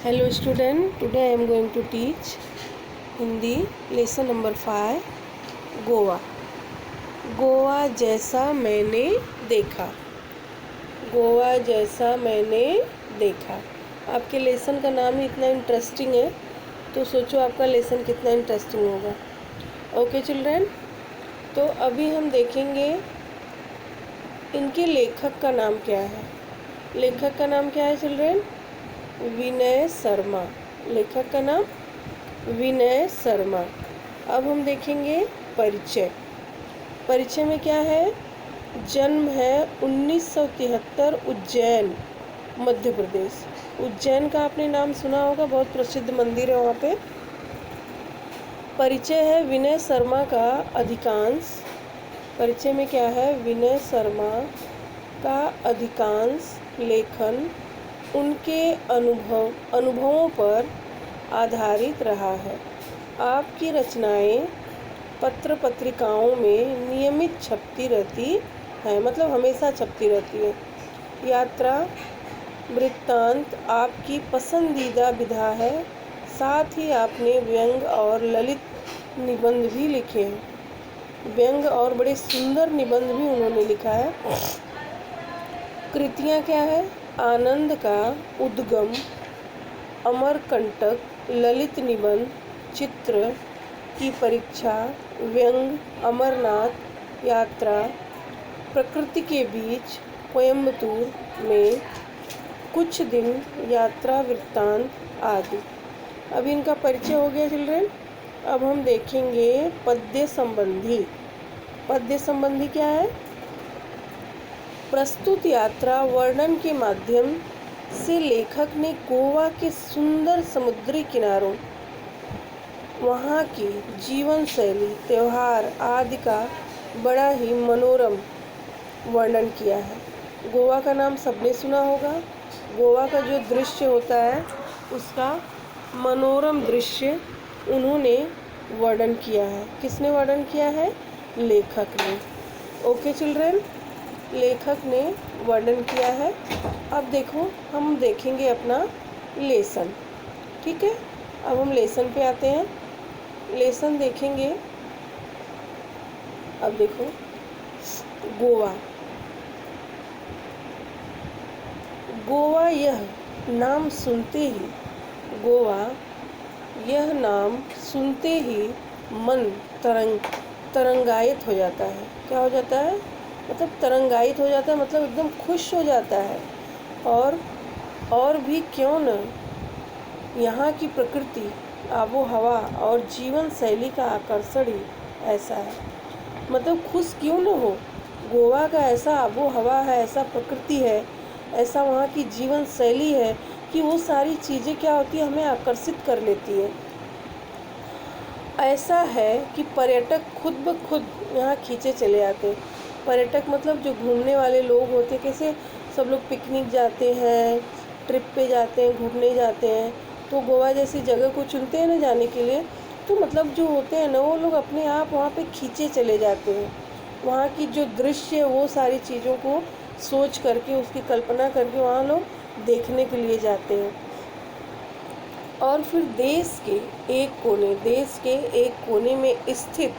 Hello student, today I am going to teach Hindi lesson number 5 Goa. Goa जैसा मैंने देखा। गोवा जैसा मैंने देखा। आपके लेसन का नाम ही इतना इंटरेस्टिंग है तो सोचो आपका लेसन कितना इंटरेस्टिंग होगा। ओके चिल्ड्रन, तो अभी हम देखेंगे इनके लेखक का नाम क्या है। लेखक का नाम क्या है चिल्ड्रन? विनय शर्मा। लेखक का नाम विनय शर्मा। अब हम देखेंगे परिचय। परिचय में क्या है? जन्म है 1973, उज्जैन मध्य प्रदेश। उज्जैन का आपने नाम सुना होगा, बहुत प्रसिद्ध मंदिर है वहाँ पे। परिचय है विनय शर्मा का अधिकांश। परिचय में क्या है? विनय शर्मा का अधिकांश लेखन उनके अनुभवों पर आधारित रहा है। आपकी रचनाएं पत्र पत्रिकाओं में नियमित छपती रहती हैं, मतलब हमेशा छपती रहती है। यात्रा वृत्तांत आपकी पसंदीदा विधा है। साथ ही आपने व्यंग और ललित निबंध भी लिखे हैं। व्यंग और बड़े सुंदर निबंध भी उन्होंने लिखा है। कृतियाँ क्या है? आनंद का उद्गम, अमरकंटक, ललित निबंध, चित्र की परीक्षा, व्यंग, अमरनाथ यात्रा, प्रकृति के बीच, कोयम्बतूर में कुछ दिन, यात्रा वृत्तांत आदि। अब इनका परिचय हो गया चिल्ड्रन। अब हम देखेंगे पद्य संबंधी। पद्य संबंधी क्या है? प्रस्तुत यात्रा वर्णन के माध्यम से लेखक ने गोवा के सुंदर समुद्री किनारों, वहाँ की जीवन शैली, त्योहार आदि का बड़ा ही मनोरम वर्णन किया है। गोवा का नाम सबने सुना होगा। गोवा का जो दृश्य होता है उसका मनोरम दृश्य उन्होंने वर्णन किया है। किसने वर्णन किया है? लेखक ने। ओके चिल्ड्रन, लेखक ने वर्णन किया है। अब देखो हम देखेंगे अपना लेसन, ठीक है। अब हम लेसन पे आते हैं। लेसन देखेंगे। अब देखो गोवा। गोवा यह नाम सुनते ही, गोवा यह नाम सुनते ही मन तरंगायित हो जाता है। क्या हो जाता है? मतलब तरंगायित हो जाता है, मतलब एकदम खुश हो जाता है। और भी क्यों न, यहाँ की प्रकृति, आबो हवा और जीवन शैली का आकर्षण ही ऐसा है। मतलब खुश क्यों न हो। गोवा का ऐसा आबो हवा है, ऐसा प्रकृति है, ऐसा वहाँ की जीवन शैली है कि वो सारी चीज़ें क्या होती है, हमें आकर्षित कर लेती है। ऐसा है कि पर्यटक खुद ब खुद यहाँ खींचे चले आते हैं। पर्यटक मतलब जो घूमने वाले लोग होते हैं, कैसे सब लोग पिकनिक जाते हैं, ट्रिप पे जाते हैं, घूमने जाते हैं, तो गोवा जैसी जगह को चुनते हैं ना जाने के लिए, तो मतलब जो होते हैं ना वो लोग अपने आप वहाँ पे खींचे चले जाते हैं। वहाँ की जो दृश्य है वो सारी चीज़ों को सोच करके, उसकी कल्पना करके वहाँ लोग देखने के लिए जाते हैं। और फिर देश के एक कोने में स्थित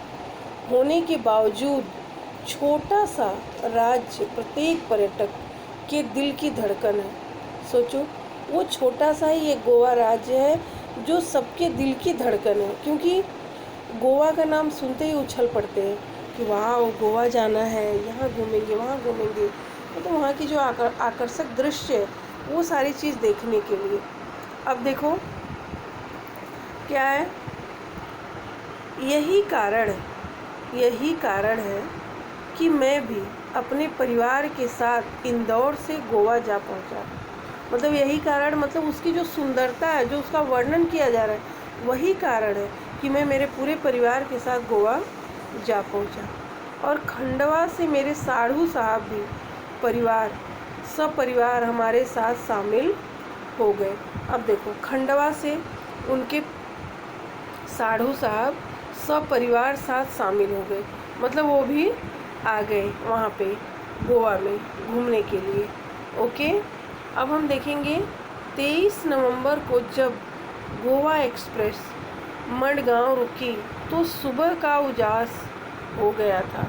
होने के बावजूद छोटा सा राज्य प्रत्येक पर्यटक के दिल की धड़कन है। सोचो, वो छोटा सा ही एक गोवा राज्य है जो सबके दिल की धड़कन है, क्योंकि गोवा का नाम सुनते ही उछल पड़ते हैं कि वाह गोवा जाना है, यहाँ घूमेंगे, वहाँ घूमेंगे। तो वहाँ की जो आकर्षक दृश्य है वो सारी चीज़ देखने के लिए। अब देखो क्या है, यही कारण है कि मैं भी अपने परिवार के साथ इंदौर से गोवा जा पहुंचा। मतलब यही कारण, मतलब उसकी जो सुंदरता है, जो उसका वर्णन किया जा रहा है, वही कारण है कि मैं मेरे पूरे परिवार के साथ गोवा जा पहुंचा। और खंडवा से मेरे साढ़ू साहब भी सपरिवार हमारे साथ शामिल हो गए। अब देखो खंडवा से उनके साढ़ू साहब सपरिवार साथ शामिल हो गए, मतलब वो भी आ गए वहाँ पे गोवा में घूमने के लिए। ओके, अब हम देखेंगे 23 नवंबर को जब गोवा एक्सप्रेस मडगांव रुकी तो सुबह का उजास हो गया था।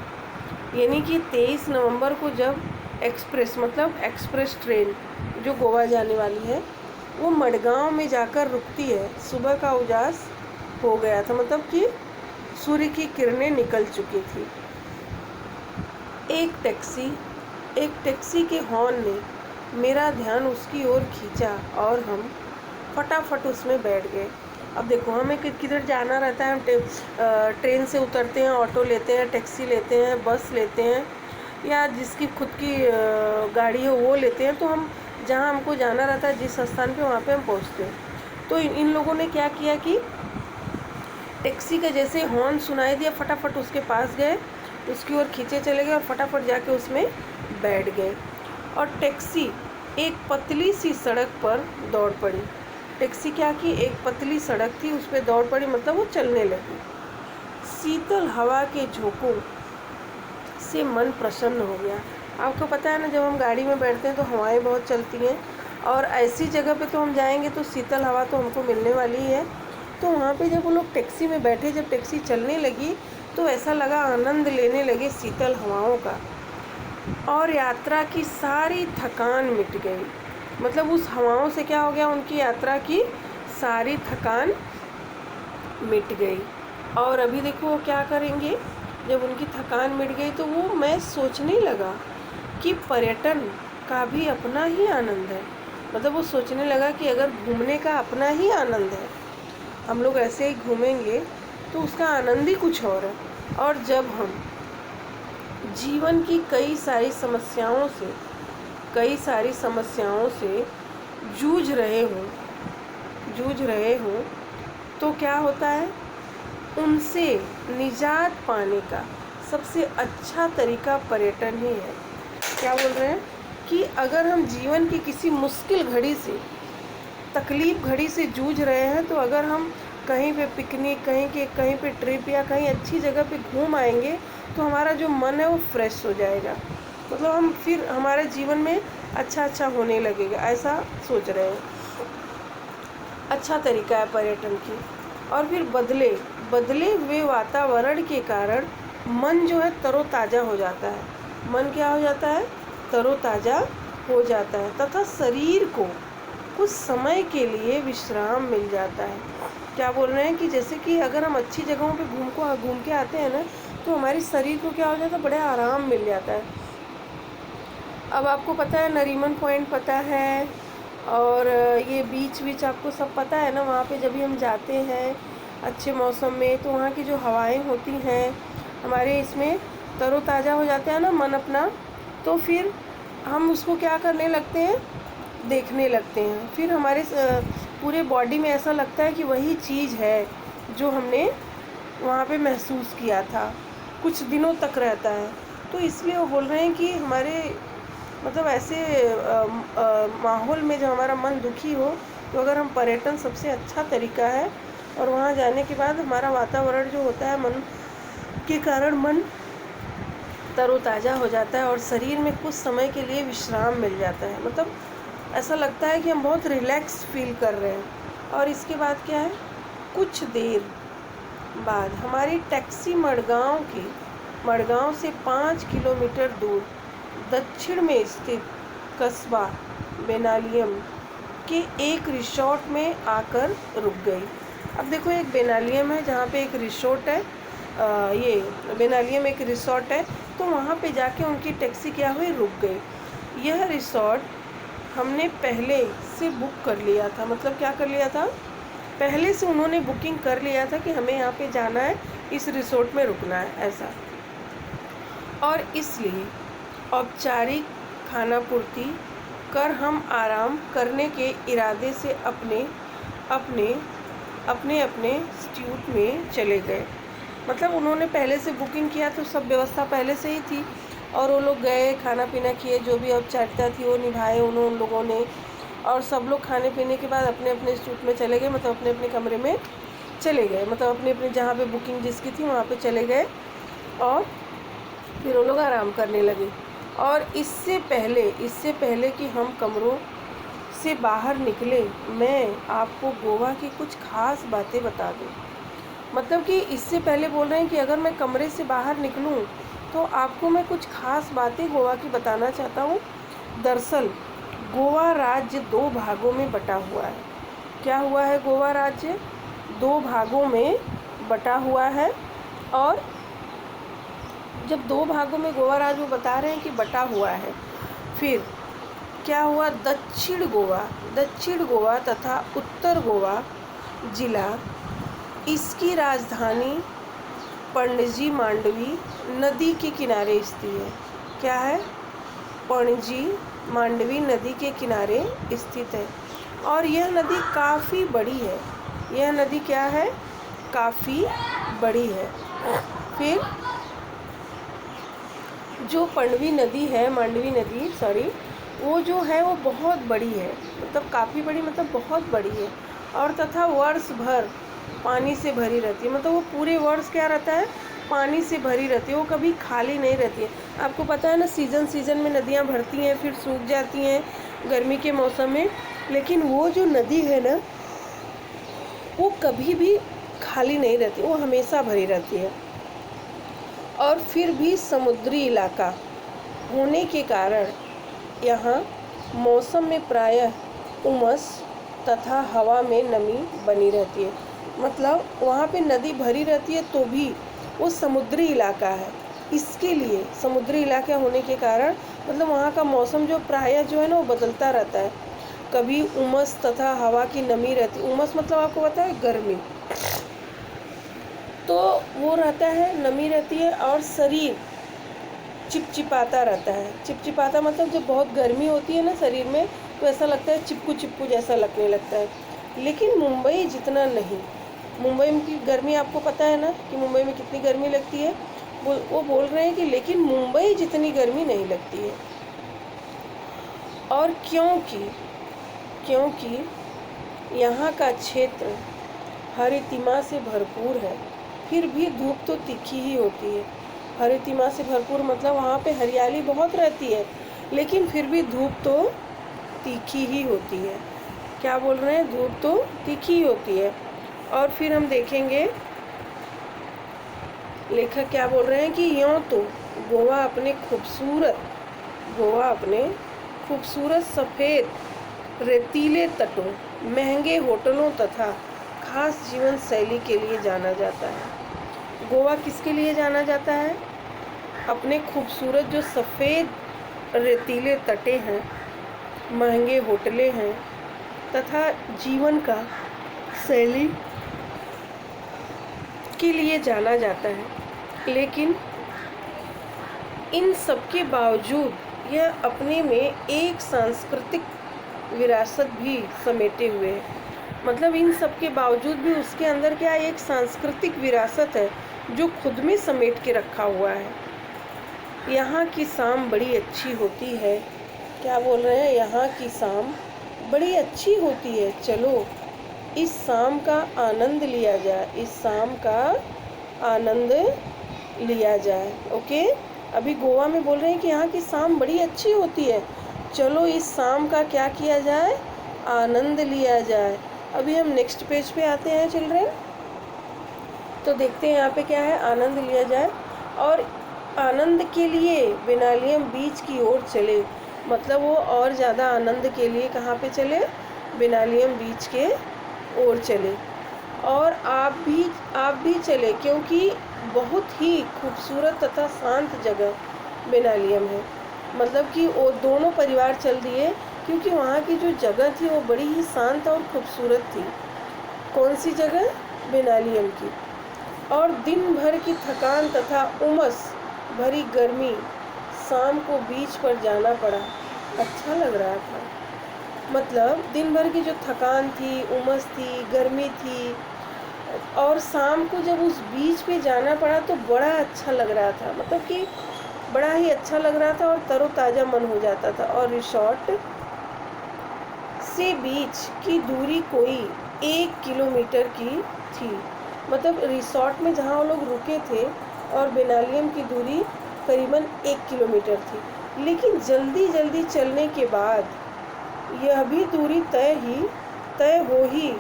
यानी कि 23 नवंबर को जब एक्सप्रेस मतलब एक्सप्रेस ट्रेन जो गोवा जाने वाली है वो मडगांव में जाकर रुकती है, सुबह का उजास हो गया था, मतलब कि सूर्य की किरणें निकल चुकी थी। एक टैक्सी के हॉर्न ने मेरा ध्यान उसकी ओर खींचा और हम फटाफट उसमें बैठ गए। अब देखो, हमें किधर जाना रहता है, हम ट्रेन से उतरते हैं, ऑटो लेते हैं, टैक्सी लेते हैं, बस लेते हैं, या जिसकी खुद की गाड़ी हो वो लेते हैं, तो हम जहाँ हमको जाना रहता है जिस स्थान पे वहाँ पे हम पहुँचते हैं। तो इन लोगों ने क्या किया कि टैक्सी का जैसे हॉर्न सुनाई दिया, फटाफट उसके पास गए, उसकी ओर खींचे चले गए और फटाफट जाके उसमें बैठ गए। और टैक्सी एक पतली सी सड़क पर दौड़ पड़ी। टैक्सी क्या की, एक पतली सड़क थी, उस पर दौड़ पड़ी, मतलब वो चलने लगी। शीतल हवा के झोंकों से मन प्रसन्न हो गया। आपको पता है ना, जब हम गाड़ी में बैठते हैं तो हवाएं बहुत चलती हैं, और ऐसी जगह पे तो हम जाएंगे तो शीतल हवा तो हमको मिलने वाली है। तो वहाँ पे जब वो लोग टैक्सी में बैठे, जब टैक्सी चलने लगी तो ऐसा लगा आनंद लेने लगे शीतल हवाओं का, और यात्रा की सारी थकान मिट गई। मतलब उस हवाओं से क्या हो गया, उनकी यात्रा की सारी थकान मिट गई। और अभी देखो वो क्या करेंगे, जब उनकी थकान मिट गई तो वो मैं सोचने लगा कि पर्यटन का भी अपना ही आनंद है। मतलब वो सोचने लगा कि अगर घूमने का अपना ही आनंद है, हम लोग ऐसे ही घूमेंगे तो उसका आनंद ही कुछ और है। और जब हम जीवन की कई सारी समस्याओं से जूझ रहे हों तो क्या होता है, उनसे निजात पाने का सबसे अच्छा तरीका पर्यटन ही है। क्या बोल रहे हैं कि अगर हम जीवन की किसी मुश्किल घड़ी से, तकलीफ घड़ी से जूझ रहे हैं, तो अगर हम कहीं पे पिकनिक, कहीं पे ट्रिप या कहीं अच्छी जगह पे घूम आएंगे तो हमारा जो मन है वो फ्रेश हो जाएगा। मतलब हम फिर हमारे जीवन में अच्छा होने लगेगा, ऐसा सोच रहे हैं। अच्छा तरीका है पर्यटन की। और फिर बदले हुए वातावरण के कारण मन जो है तरोताज़ा हो जाता है। मन क्या हो जाता है, तरोताज़ा हो जाता है, तथा शरीर को कुछ समय के लिए विश्राम मिल जाता है। क्या बोल रहे हैं कि जैसे कि अगर हम अच्छी जगहों पे घूम के आते हैं ना, तो हमारे शरीर को क्या हो जाता है, बड़ा आराम मिल जाता है। अब आपको पता है नरीमन पॉइंट पता है, और ये बीच आपको सब पता है ना। वहाँ पे जब भी हम जाते हैं अच्छे मौसम में, तो वहाँ की जो हवाएं होती हैं हमारे इसमें तरोताज़ा हो जाते हैं ना मन अपना, तो फिर हम उसको क्या करने लगते हैं, देखने लगते हैं। फिर हमारे पूरे बॉडी में ऐसा लगता है कि वही चीज़ है जो हमने वहाँ पे महसूस किया था, कुछ दिनों तक रहता है। तो इसलिए वो बोल रहे हैं कि हमारे मतलब ऐसे माहौल में जब हमारा मन दुखी हो, तो अगर हम पर्यटन सबसे अच्छा तरीका है। और वहाँ जाने के बाद हमारा वातावरण जो होता है, मन के कारण मन तरोताज़ा हो जाता है और शरीर में कुछ समय के लिए विश्राम मिल जाता है। मतलब ऐसा लगता है कि हम बहुत रिलैक्स फील कर रहे हैं। और इसके बाद क्या है, कुछ देर बाद हमारी टैक्सी मडगांव से 5 किलोमीटर दूर दक्षिण में स्थित कस्बा बेनालियम के एक रिसोर्ट में आकर रुक गई। अब देखो, एक बेनालियम है जहाँ पे एक रिसोर्ट है, ये बेनालियम एक रिसोर्ट है। तो वहाँ पे जाके उनकी टैक्सी क्या हुई, रुक गई। यह रिसोर्ट हमने पहले से बुक कर लिया था। मतलब क्या कर लिया था, पहले से उन्होंने बुकिंग कर लिया था कि हमें यहाँ पे जाना है, इस रिसोर्ट में रुकना है, ऐसा। और इसलिए औपचारिक खानापूर्ति कर हम आराम करने के इरादे से अपने इंस्टीट्यूट में चले गए। मतलब उन्होंने पहले से बुकिंग किया, तो सब व्यवस्था पहले से ही थी, और वो लोग गए, खाना पीना किए, जो भी औपचारिकता थी वो निभाए उन लोगों ने। और सब लोग खाने पीने के बाद अपने इंस्टीट्यूट में चले गए, मतलब अपने कमरे में चले गए, मतलब अपने जहाँ पे बुकिंग जिसकी थी वहाँ पे चले गए, और फिर वो लोग आराम करने लगे। और इससे पहले कि हम कमरों से बाहर निकले मैं आपको गोवा की कुछ खास बातें बता दूं। मतलब कि इससे पहले बोल रहे हैं कि अगर मैं कमरे से बाहर निकलूं तो आपको मैं कुछ खास बातें गोवा की बताना चाहता हूँ। दरअसल गोवा राज्य 2 भागों में बटा हुआ है। क्या हुआ है? गोवा राज्य 2 भागों में बटा हुआ है। और जब 2 भागों में गोवा राज्य वो बता रहे हैं कि बटा हुआ है, फिर क्या हुआ? दक्षिण गोवा तथा उत्तर गोवा जिला, इसकी राजधानी पणजी मांडवी नदी के किनारे स्थित है। क्या है? पणजी मांडवी नदी के किनारे स्थित है। और यह नदी काफ़ी बड़ी है। यह नदी क्या है? काफ़ी बड़ी है। फिर जो मांडवी नदी वो जो है वो बहुत बड़ी है। मतलब काफ़ी बड़ी, मतलब बहुत बड़ी है। और तथा वर्ष भर पानी से भरी रहती है। मतलब वो पूरे वर्ष क्या रहता है? पानी से भरी रहती है। वो कभी खाली नहीं रहती है। आपको पता है ना, सीज़न में नदियाँ भरती हैं, फिर सूख जाती हैं गर्मी के मौसम में। लेकिन वो जो नदी है ना, वो कभी भी खाली नहीं रहती, वो हमेशा भरी रहती है। और फिर भी समुद्री इलाका होने के कारण यहाँ मौसम में प्रायः उमस तथा हवा में नमी बनी रहती है। मतलब वहाँ पे नदी भरी रहती है तो भी वो समुद्री इलाका है। इसके लिए समुद्री इलाका होने के कारण मतलब वहाँ का मौसम जो प्रायः जो है ना वो बदलता रहता है। कभी उमस तथा हवा की नमी रहती है। उमस मतलब आपको पता है गर्मी, तो वो रहता है, नमी रहती है। और शरीर चिपचिपाता रहता है। चिपचिपाता मतलब जब बहुत गर्मी होती है ना शरीर में, तो ऐसा लगता है चिपकू जैसा लगने लगता है। लेकिन मुंबई जितना नहीं। मुंबई में की गर्मी आपको पता है ना कि मुंबई में कितनी गर्मी लगती है। वो बोल रहे हैं कि लेकिन मुंबई जितनी गर्मी नहीं लगती है। और क्योंकि यहाँ का क्षेत्र हरितिमा से भरपूर है, फिर भी धूप तो तीखी ही होती है। हरितिमा से भरपूर मतलब वहाँ पे हरियाली बहुत रहती है, लेकिन फिर भी धूप तो तीखी ही होती है। क्या बोल रहे हैं? धूप तो तीखी होती है। और फिर हम देखेंगे लेखक क्या बोल रहे हैं कि यूँ तो गोवा अपने खूबसूरत सफ़ेद रेतीले तटों, महंगे होटलों तथा खास जीवन शैली के लिए जाना जाता है। गोवा किसके लिए जाना जाता है? अपने खूबसूरत जो सफ़ेद रेतीले तटे हैं, महंगे होटलें हैं तथा जीवन का शैली के लिए जाना जाता है। लेकिन इन सब के बावजूद यह अपने में एक सांस्कृतिक विरासत भी समेटे हुए है। मतलब इन सब के बावजूद भी उसके अंदर क्या एक सांस्कृतिक विरासत है जो खुद में समेट के रखा हुआ है। यहाँ की शाम बड़ी अच्छी होती है। क्या बोल रहे हैं? यहाँ की शाम बड़ी अच्छी होती है। चलो इस शाम का आनंद लिया जाए। इस शाम का आनंद लिया जाए। ओके, अभी गोवा में बोल रहे हैं कि यहाँ की शाम बड़ी अच्छी होती है। चलो इस शाम का क्या किया जाए? आनंद लिया जाए। अभी हम नेक्स्ट पेज पे आते हैं चिल्ड्रेन। तो देखते हैं यहाँ पे क्या है? आनंद लिया जाए। और आनंद के लिए बेनालियम बीच की ओर चले। मतलब वो और ज़्यादा आनंद के लिए कहाँ पे चले? बेनालियम बीच के ओर चले। और आप भी चले, क्योंकि बहुत ही खूबसूरत तथा शांत जगह बेनालियम है। मतलब कि वो दोनों परिवार चल दिए क्योंकि वहाँ की जो जगह थी वो बड़ी ही शांत और खूबसूरत थी। कौन सी जगह? बेनालियम की। और दिन भर की थकान तथा उमस भरी गर्मी, शाम को बीच पर जाना पड़ा। अच्छा लग रहा था। मतलब दिन भर की जो थकान थी, उमस थी, गर्मी थी, और शाम को जब उस बीच पे जाना पड़ा तो बड़ा अच्छा लग रहा था। मतलब कि बड़ा ही अच्छा लग रहा था और तरोताज़ा मन हो जाता था। और रिसोर्ट से बीच की दूरी कोई 1 किलोमीटर की थी। मतलब रिसोर्ट में जहाँ वो लोग रुके थे और बेनालियम की दूरी करीबन 1 किलोमीटर थी। लेकिन जल्दी चलने के बाद यह भी दूरी तय हो ही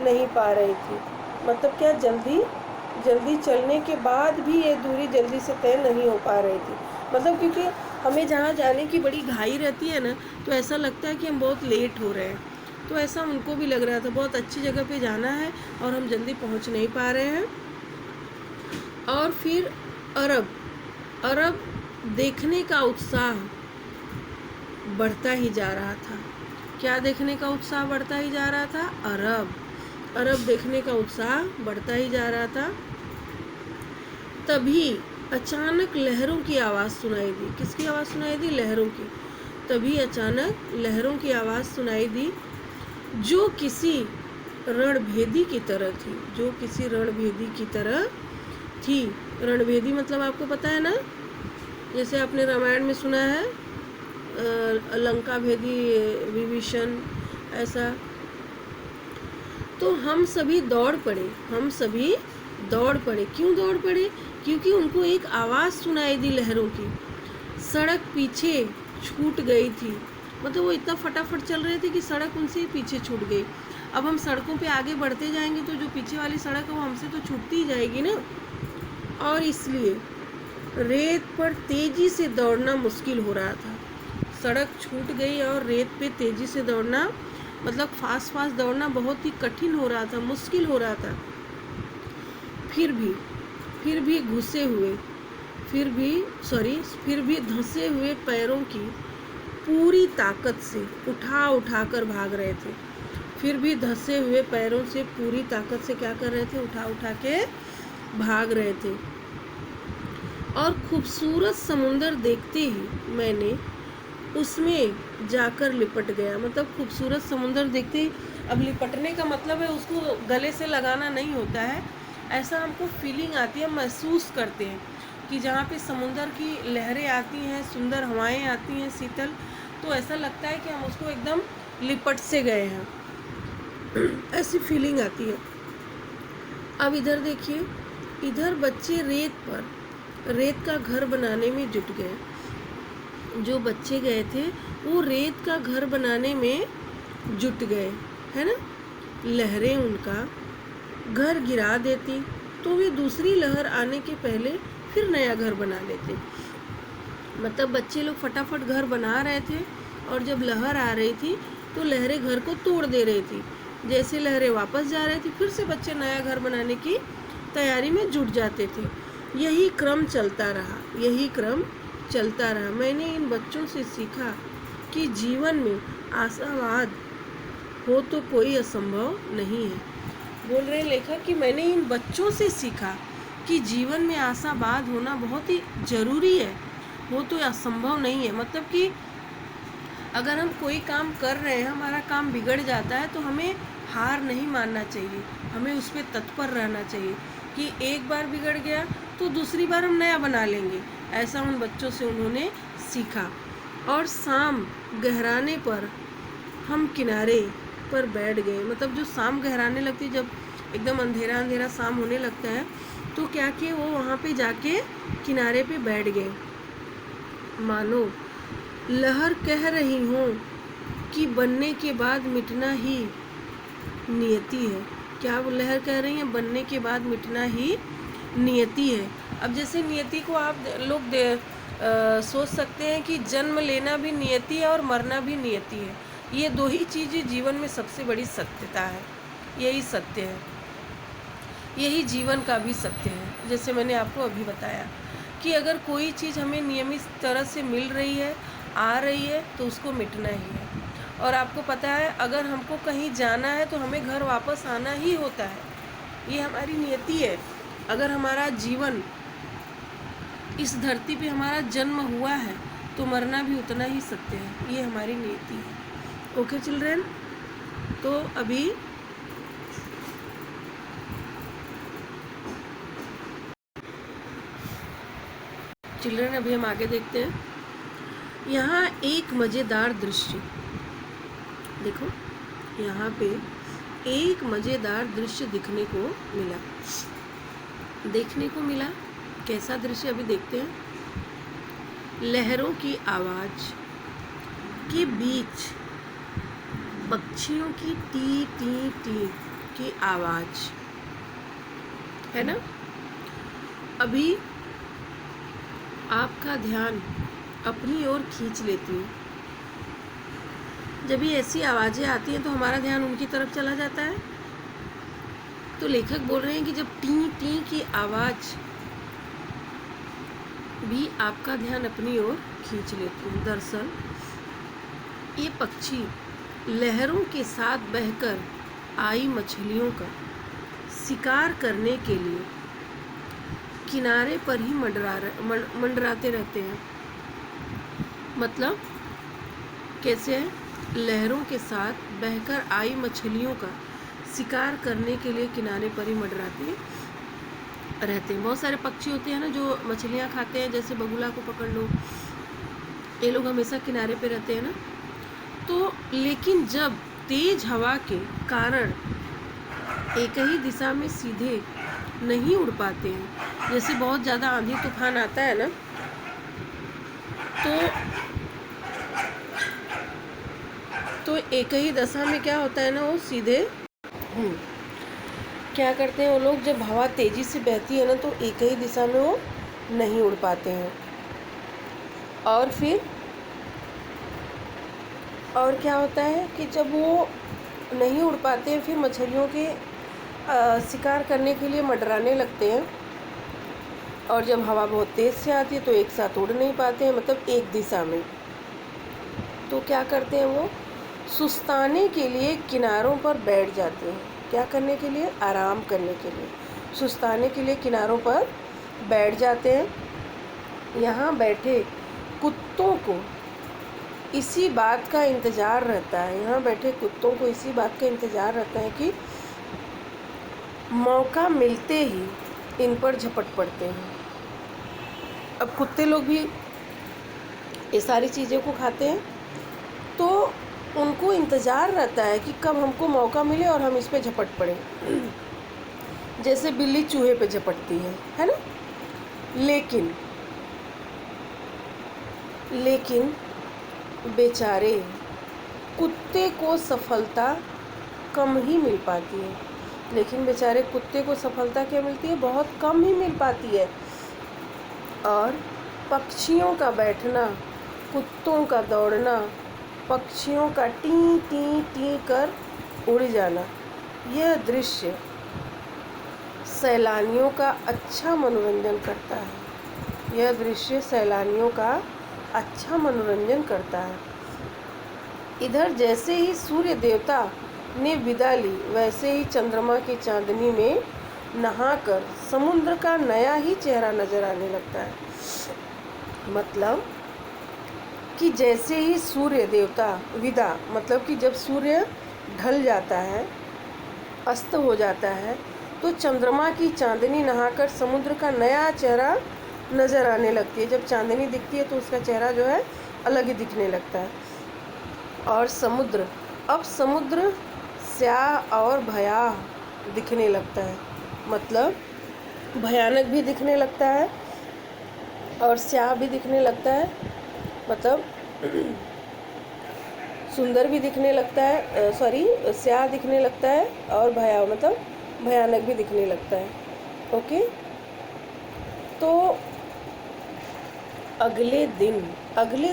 नहीं पा रही थी। मतलब क्या, जल्दी चलने के बाद भी ये दूरी जल्दी से तय नहीं हो पा रही थी। मतलब क्योंकि हमें जहाँ जाने की बड़ी घाई रहती है ना, तो ऐसा लगता है कि हम बहुत लेट हो रहे हैं। तो ऐसा उनको भी लग रहा था, बहुत अच्छी जगह पे जाना है और हम जल्दी पहुँच नहीं पा रहे हैं। और फिर अरब देखने का उत्साह बढ़ता ही जा रहा था। क्या देखने का उत्साह बढ़ता ही जा रहा था? अरब देखने का उत्साह बढ़ता ही जा रहा था। तभी अचानक लहरों की आवाज़ सुनाई दी। किसकी आवाज़ सुनाई दी? लहरों की। तभी अचानक लहरों की आवाज़ सुनाई दी, जो किसी रणभेदी की तरह थी। जो किसी रणभेदी की तरह थी। रणभेदी मतलब आपको पता है ना, जैसे आपने रामायण में सुना है, लंका भेदी विभीषण, ऐसा। तो हम सभी दौड़ पड़े। क्यों दौड़ पड़े? क्योंकि उनको एक आवाज़ सुनाई दी लहरों की। सड़क पीछे छूट गई थी। मतलब वो इतना फटाफट चल रहे थे कि सड़क उनसे पीछे छूट गई। अब हम सड़कों पे आगे बढ़ते जाएंगे तो जो पीछे वाली सड़क है वो हमसे तो छूटती ही जाएगी ना। और इसलिए रेत पर तेज़ी से दौड़ना मुश्किल हो रहा था। सड़क छूट गई और रेत पे तेज़ी से दौड़ना, मतलब फास्ट दौड़ना बहुत ही कठिन हो रहा था, मुश्किल हो रहा था। फिर भी धंसे हुए पैरों की पूरी ताकत से उठा कर भाग रहे थे। फिर भी धंसे हुए पैरों से पूरी ताकत से क्या कर रहे थे? उठा के भाग रहे थे। और खूबसूरत समुंदर देखते ही मैंने उसमें जाकर लिपट गया। मतलब खूबसूरत समुंदर देखते ही, अब लिपटने का मतलब है उसको गले से लगाना नहीं होता है, ऐसा हमको फीलिंग आती है, महसूस करते हैं कि जहाँ पे समुंदर की लहरें आती हैं, सुंदर हवाएं आती हैं शीतल, तो ऐसा लगता है कि हम उसको एकदम लिपट से गए हैं, ऐसी फीलिंग आती है। अब इधर देखिए, इधर बच्चे रेत का घर बनाने में जुट गए। जो बच्चे गए थे वो रेत का घर बनाने में जुट गए, है ना। लहरें उनका घर गिरा देती तो वे दूसरी लहर आने के पहले फिर नया घर बना लेते। मतलब बच्चे लोग फटाफट घर बना रहे थे और जब लहर आ रही थी तो लहरें घर को तोड़ दे रही थी। जैसे लहरें वापस जा रही थी फिर से बच्चे नया घर बनाने की तैयारी में जुट जाते थे। यही क्रम चलता रहा। मैंने इन बच्चों से सीखा कि जीवन में आशावाद हो तो कोई असंभव नहीं है। बोल रहे लेखक कि मैंने इन बच्चों से सीखा कि जीवन में आशावाद होना बहुत ही ज़रूरी है, वो तो असंभव नहीं है। मतलब कि अगर हम कोई काम कर रहे हैं, हमारा काम बिगड़ जाता है तो हमें हार नहीं मानना चाहिए, हमें उस पर तत्पर रहना चाहिए कि एक बार बिगड़ गया तो दूसरी बार हम नया बना लेंगे। ऐसा उन बच्चों से उन्होंने सीखा। और शाम गहराने पर हम किनारे पर बैठ गए। मतलब जो शाम गहराने लगती, जब एकदम अंधेरा शाम होने लगता है तो क्या किए, वो वहाँ पे जाके किनारे पे बैठ गए। मानो लहर कह रही हो कि बनने के बाद मिटना ही नियति है। क्या वो लहर कह रही है? बनने के बाद मिटना ही नियति है। अब जैसे नियति को आप लोग सोच सकते हैं कि जन्म लेना भी नियति है और मरना भी नियति है। ये दो ही चीज़ें जीवन में सबसे बड़ी सत्यता है। यही सत्य है, यही जीवन का भी सत्य है। जैसे मैंने आपको अभी बताया कि अगर कोई चीज़ हमें नियमित तरह से मिल रही है, आ रही है, तो उसको मिटना ही है। और आपको पता है, अगर हमको कहीं जाना है तो हमें घर वापस आना ही होता है। ये हमारी नियति है। अगर हमारा जीवन, इस धरती पे हमारा जन्म हुआ है तो मरना भी उतना ही सत्य है। ये हमारी नियति है। ओके चिल्ड्रन, तो अभी हम आगे देखते हैं। यहाँ एक मज़ेदार दृश्य देखो, यहाँ पे एक मज़ेदार दृश्य देखने को मिला। कैसा दृश्य अभी देखते हैं। लहरों की आवाज़ के बीच पक्षियों की टी टी टी की आवाज़, है ना। अभी आपका ध्यान अपनी ओर खींच लेती हूँ। जब ये ऐसी आवाज़ें आती हैं तो हमारा ध्यान उनकी तरफ चला जाता है। तो लेखक बोल रहे हैं कि जब टी टी की आवाज़ भी आपका ध्यान अपनी ओर खींच लेती है। दरअसल ये पक्षी लहरों के साथ बहकर आई मछलियों का शिकार करने के लिए किनारे पर ही मंडराते रहते हैं। मतलब कैसे है? लहरों के साथ बहकर आई मछलियों का शिकार करने के लिए किनारे पर ही मंडराते रहते हैं। बहुत सारे पक्षी होते हैं ना जो मछलियाँ खाते हैं, जैसे बगुला को पकड़ लो, ये लोग हमेशा किनारे पे रहते हैं ना। तो लेकिन जब तेज हवा के कारण एक ही दिशा में सीधे नहीं उड़ पाते हैं, जैसे बहुत ज़्यादा आंधी तूफान आता है ना, तो एक ही दशा में क्या होता है ना, वो सीधे क्या करते हैं वो लोग, जब हवा तेज़ी से बहती है ना तो एक ही दिशा में वो नहीं उड़ पाते हैं। और फिर और क्या होता है कि जब वो नहीं उड़ पाते हैं, फिर मछलियों के शिकार करने के लिए मंडराने लगते हैं। और जब हवा बहुत तेज़ से आती है तो एक साथ उड़ नहीं पाते हैं, मतलब एक दिशा में। तो क्या करते हैं वो, सुस्ताने के लिए किनारों पर बैठ जाते हैं। क्या करने के लिए? आराम करने के लिए सुस्ताने के लिए किनारों पर बैठ जाते हैं। यहाँ बैठे कुत्तों को इसी बात का इंतज़ार रहता है, यहाँ बैठे कुत्तों को इसी बात का इंतज़ार रहता है कि मौका मिलते ही इन पर झपट पड़ते हैं। अब कुत्ते लोग भी ये सारी चीज़ों को खाते हैं, तो उनको इंतज़ार रहता है कि कब हमको मौका मिले और हम इस पे झपट पड़े, जैसे बिल्ली चूहे पे झपटती है ना। लेकिन बेचारे कुत्ते को सफलता कम ही मिल पाती है। लेकिन बेचारे कुत्ते को सफलता क्या मिलती है? बहुत कम ही मिल पाती है। और पक्षियों का बैठना, कुत्तों का दौड़ना, पक्षियों का टी टी टी कर उड़ जाना, यह दृश्य सैलानियों का अच्छा मनोरंजन करता है। यह दृश्य सैलानियों का अच्छा मनोरंजन करता है। इधर जैसे ही सूर्य देवता ने विदा ली, वैसे ही चंद्रमा की चांदनी में नहाकर समुद्र का नया ही चेहरा नजर आने लगता है। मतलब कि जैसे ही सूर्य देवता विदा, मतलब कि जब सूर्य ढल जाता है, अस्त हो जाता है, तो चंद्रमा की चांदनी नहाकर समुद्र का नया चेहरा नज़र आने लगती है। जब चांदनी दिखती है तो उसका चेहरा जो है अलग ही दिखने लगता है। और समुद्र, अब समुद्र स्याह और भयाह दिखने लगता है। मतलब भयानक भी दिखने लगता है और स्याह भी दिखने लगता है, मतलब सुंदर भी दिखने लगता है, स्याह दिखने लगता है, और भयावह मतलब भयानक भी दिखने लगता है। ओके, तो अगले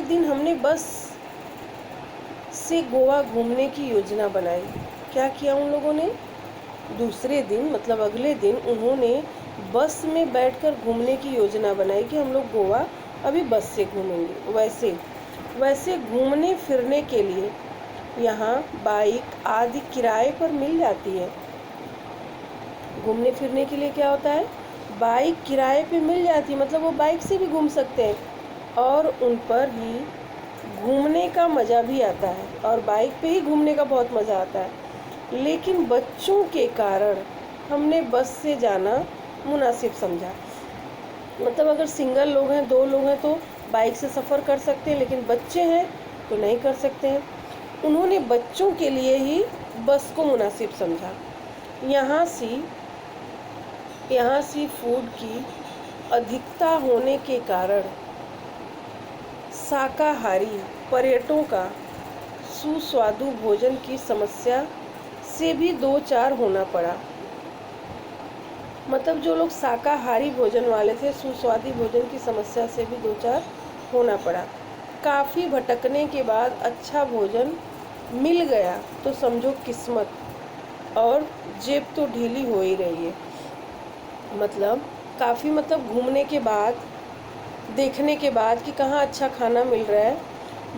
दिन हमने बस से गोवा घूमने की योजना बनाई। क्या किया उन लोगों ने? दूसरे दिन मतलब अगले दिन उन्होंने बस में बैठकर घूमने की योजना बनाई कि हम लोग गोवा अभी बस से घूमेंगे। वैसे घूमने फिरने के लिए यहाँ बाइक आदि किराए पर मिल जाती है। घूमने फिरने के लिए क्या होता है? बाइक किराए पे मिल जाती है, मतलब वो बाइक से भी घूम सकते हैं और उन पर ही घूमने का मज़ा भी आता है, और बाइक पे ही घूमने का बहुत मज़ा आता है। लेकिन बच्चों के कारण हमने बस से जाना मुनासिब समझा। मतलब अगर सिंगल लोग हैं, 2 लोग हैं तो बाइक से सफ़र कर सकते हैं, लेकिन बच्चे हैं तो नहीं कर सकते हैं। उन्होंने बच्चों के लिए ही बस को मुनासिब समझा। यहाँ सी फूड की अधिकता होने के कारण शाकाहारी पर्यटकों का सुस्वादु भोजन की समस्या से भी दो चार होना पड़ा। मतलब जो लोग शाकाहारी भोजन वाले थे, सुस्वादु भोजन की समस्या से भी दो चार होना पड़ा। काफ़ी भटकने के बाद अच्छा भोजन मिल गया तो समझो किस्मत, और जेब तो ढीली हो ही रही है। मतलब काफ़ी घूमने के बाद, देखने के बाद कि कहाँ अच्छा खाना मिल रहा है,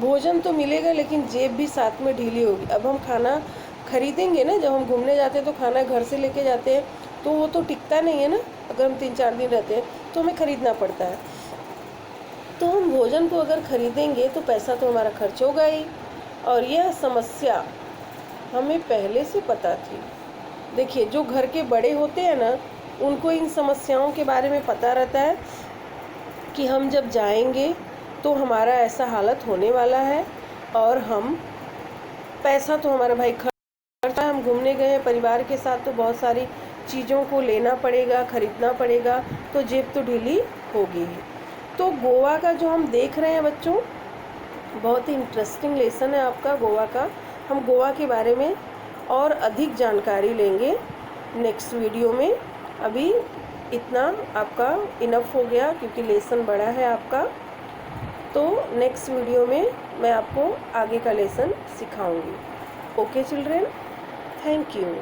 भोजन तो मिलेगा लेकिन जेब भी साथ में ढीली होगी। अब हम खाना खरीदेंगे ना, जब हम घूमने जाते हैं तो खाना घर से लेके जाते हैं तो वो तो टिकता नहीं है ना। अगर हम 3-4 दिन रहते हैं तो हमें ख़रीदना पड़ता है। तो हम भोजन को अगर ख़रीदेंगे तो पैसा तो हमारा खर्च होगा ही, और यह समस्या हमें पहले से पता थी। देखिए, जो घर के बड़े होते हैं ना, उनको इन समस्याओं के बारे में पता रहता है कि हम जब जाएंगे तो हमारा ऐसा हालत होने वाला है, और हम पैसा तो हमारा भाई खर्च, हम घूमने गए हैं परिवार के साथ तो बहुत सारी चीज़ों को लेना पड़ेगा, ख़रीदना पड़ेगा, तो जेब तो ढीली होगी ही। तो गोवा का जो हम देख रहे हैं बच्चों, बहुत ही इंटरेस्टिंग लेसन है आपका गोवा का। हम गोवा के बारे में और अधिक जानकारी लेंगे नेक्स्ट वीडियो में। अभी इतना आपका इनफ हो गया क्योंकि लेसन बड़ा है आपका। तो नेक्स्ट वीडियो में मैं आपको आगे का लेसन सिखाऊंगी। Okay children, thank you.